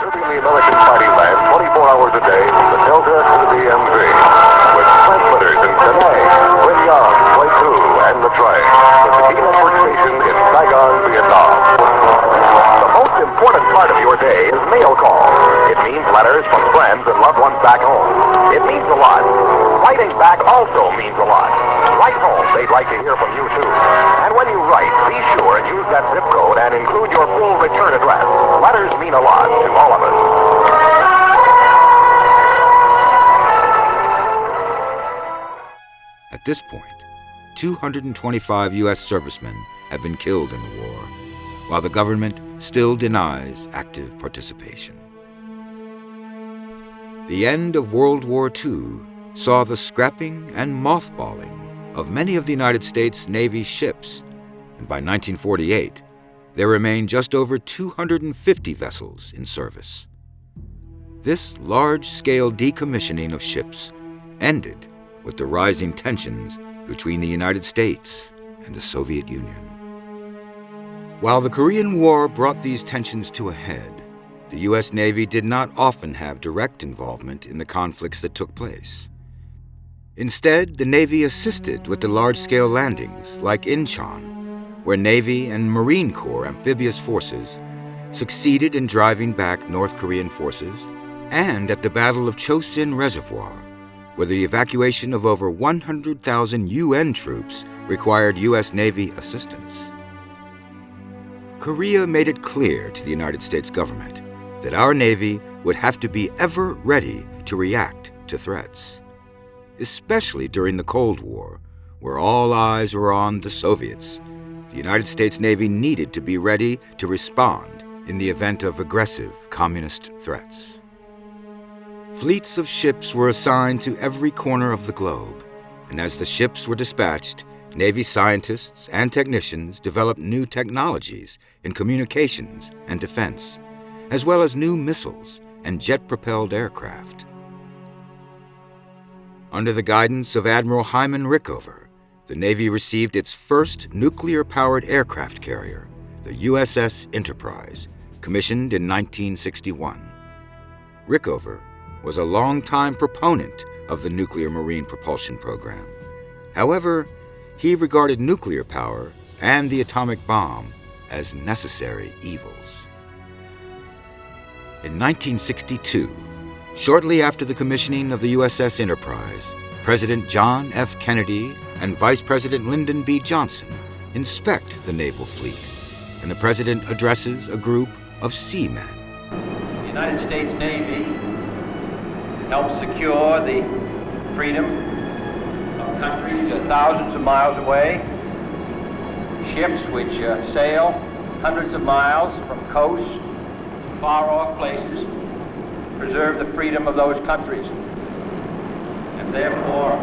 Supremely American fighting land 24 hours a day from the Delta to the DMV. With transmitters in Penang, Quinyon, Pleiku, and Matrae. The Key Network Station in Saigon, Vietnam. The most important part of your day is mail call. It means letters from friends and loved ones back home. It means a lot. Writing back also means a lot. Write home. They'd like to hear from you, too. And when you write, be sure and use that zip code and include your full return address. Letters mean a lot to all of us. At this point, 225 U.S. servicemen have been killed in the war, while the government still denies active participation. The end of World War II saw the scrapping and mothballing of many of the United States Navy's ships, and by 1948, there remained just over 250 vessels in service. This large-scale decommissioning of ships ended with the rising tensions between the United States and the Soviet Union. While the Korean War brought these tensions to a head, the U.S. Navy did not often have direct involvement in the conflicts that took place. Instead, the Navy assisted with the large-scale landings, like Incheon, where Navy and Marine Corps amphibious forces succeeded in driving back North Korean forces, and at the Battle of Chosin Reservoir, where the evacuation of over 100,000 UN troops required U.S. Navy assistance. Korea made it clear to the United States government that our Navy would have to be ever ready to react to threats, especially during the Cold War, where all eyes were on the Soviets. The United States Navy needed to be ready to respond in the event of aggressive communist threats. Fleets of ships were assigned to every corner of the globe, and as the ships were dispatched, Navy scientists and technicians developed new technologies in communications and defense, as well as new missiles and jet-propelled aircraft. Under the guidance of Admiral Hyman Rickover, the Navy received its first nuclear-powered aircraft carrier, the USS Enterprise, commissioned in 1961. Rickover was a longtime proponent of the nuclear marine propulsion program. However, he regarded nuclear power and the atomic bomb as necessary evils. In 1962, shortly after the commissioning of the USS Enterprise, President John F. Kennedy and Vice President Lyndon B. Johnson inspect the naval fleet, and the President addresses a group of seamen. The United States Navy helps secure the freedom of countries thousands of miles away, ships which sail hundreds of miles from coasts, far-off places, preserve the freedom of those countries. And therefore,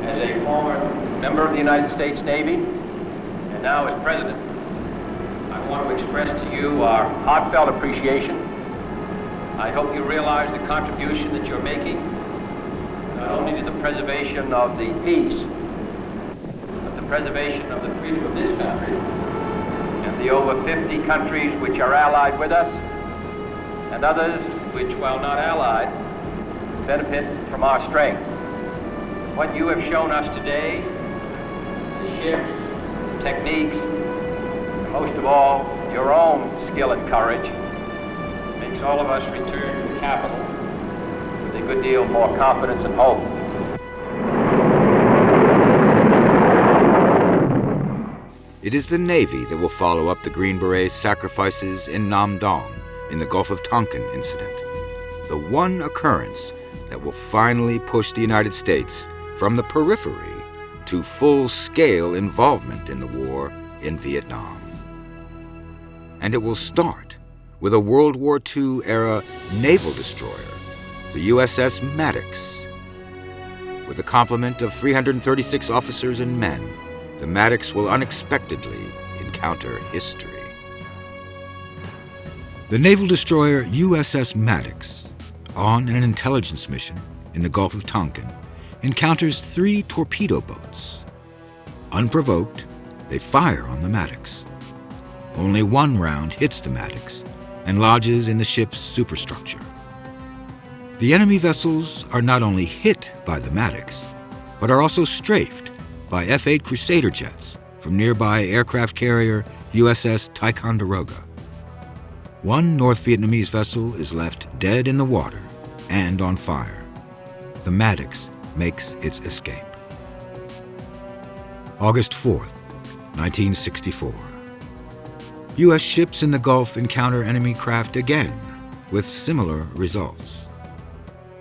as a former member of the United States Navy, and now as President, I want to express to you our heartfelt appreciation. I hope you realize the contribution that you're making, not only to the preservation of the peace, but the preservation of the freedom of this country, and the over 50 countries which are allied with us, and others which, while not allied, benefit from our strength. What you have shown us today, the ships, techniques, and most of all, your own skill and courage, makes all of us return to the capital with a good deal more confidence and hope. It is the Navy that will follow up the Green Berets' sacrifices in Nam Dong in the Gulf of Tonkin incident, the one occurrence that will finally push the United States from the periphery to full-scale involvement in the war in Vietnam. And it will start with a World War II-era naval destroyer, the USS Maddox. With a complement of 336 officers and men, the Maddox will unexpectedly encounter history. The naval destroyer USS Maddox, on an intelligence mission in the Gulf of Tonkin, encounters 3 torpedo boats. Unprovoked, they fire on the Maddox. Only one round hits the Maddox, and lodges in the ship's superstructure. The enemy vessels are not only hit by the Maddox, but are also strafed by F-8 Crusader jets from nearby aircraft carrier USS Ticonderoga. One North Vietnamese vessel is left dead in the water and on fire. The Maddox makes its escape. August 4th, 1964. U.S. ships in the Gulf encounter enemy craft again, with similar results.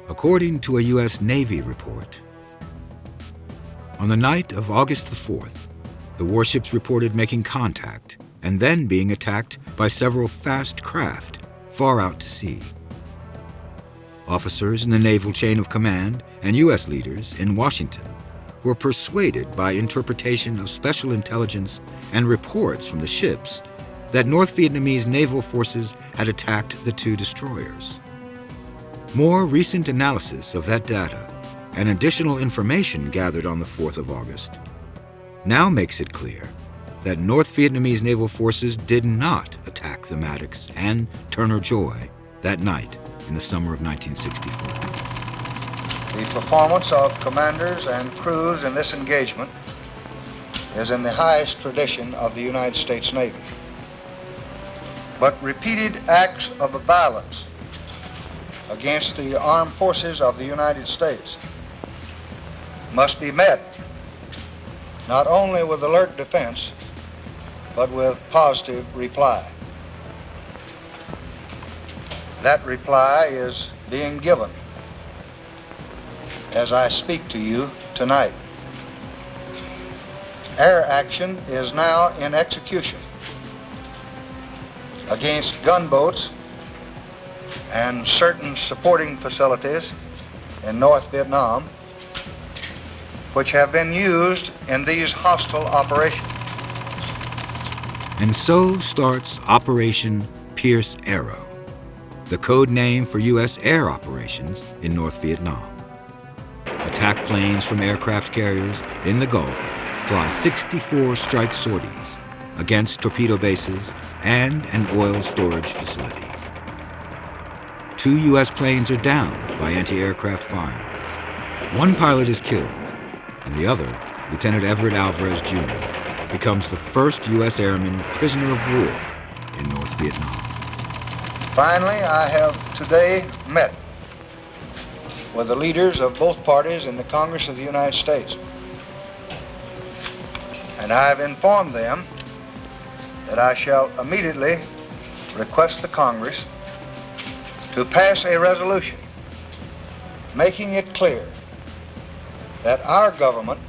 According to a U.S. Navy report, on the night of August the 4th, the warships reported making contact and then being attacked by several fast craft far out to sea. Officers in the naval chain of command and U.S. leaders in Washington were persuaded by interpretation of special intelligence and reports from the ships that North Vietnamese naval forces had attacked the two destroyers. More recent analysis of that data and additional information gathered on the 4th of August now makes it clear that North Vietnamese naval forces did not attack the Maddox and Turner Joy that night in the summer of 1964. The performance of commanders and crews in this engagement is in the highest tradition of the United States Navy. But repeated acts of violence against the armed forces of the United States must be met not only with alert defense, but with positive reply. That reply is being given as I speak to you tonight. Air action is now in execution against gunboats and certain supporting facilities in North Vietnam, which have been used in these hostile operations. And so starts Operation Pierce Arrow, the code name for U.S. air operations in North Vietnam. Attack planes from aircraft carriers in the Gulf fly 64 strike sorties against torpedo bases and an oil storage facility. 2 U.S. planes are downed by anti-aircraft fire. One pilot is killed, and the other, Lieutenant Everett Alvarez Jr., becomes the first U.S. airman prisoner of war in North Vietnam. Finally, I have today met with the leaders of both parties in the Congress of the United States. And I have informed them that I shall immediately request the Congress to pass a resolution making it clear that our government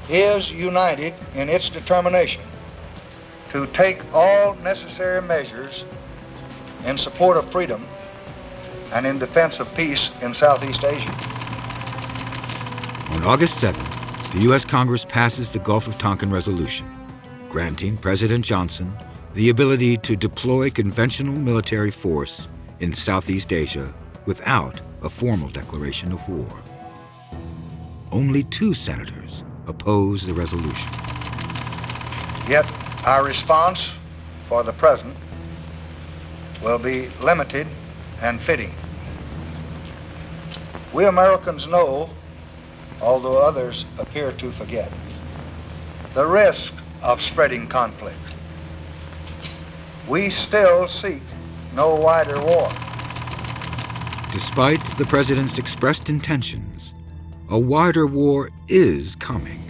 is united in its determination to take all necessary measures in support of freedom and in defense of peace in Southeast Asia. On August 7th, the U.S. Congress passes the Gulf of Tonkin Resolution, granting President Johnson the ability to deploy conventional military force in Southeast Asia without a formal declaration of war. Only 2 senators oppose the resolution. Yet our response for the present will be limited and fitting. We Americans know, although others appear to forget, the risk of spreading conflict. We still seek no wider war. Despite the president's expressed intentions, a wider war is coming,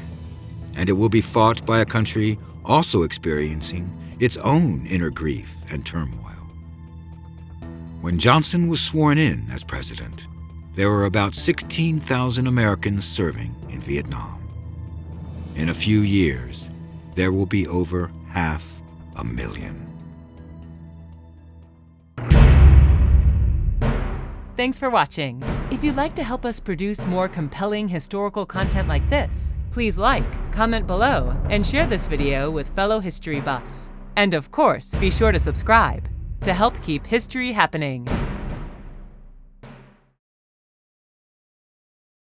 and it will be fought by a country also experiencing its own inner grief and turmoil. When Johnson was sworn in as president, there were about 16,000 Americans serving in Vietnam. In a few years, there will be over 500,000. Thanks for watching. If you'd like to help us produce more compelling historical content like this, please like, comment below, and share this video with fellow history buffs. And of course, be sure to subscribe to help keep history happening.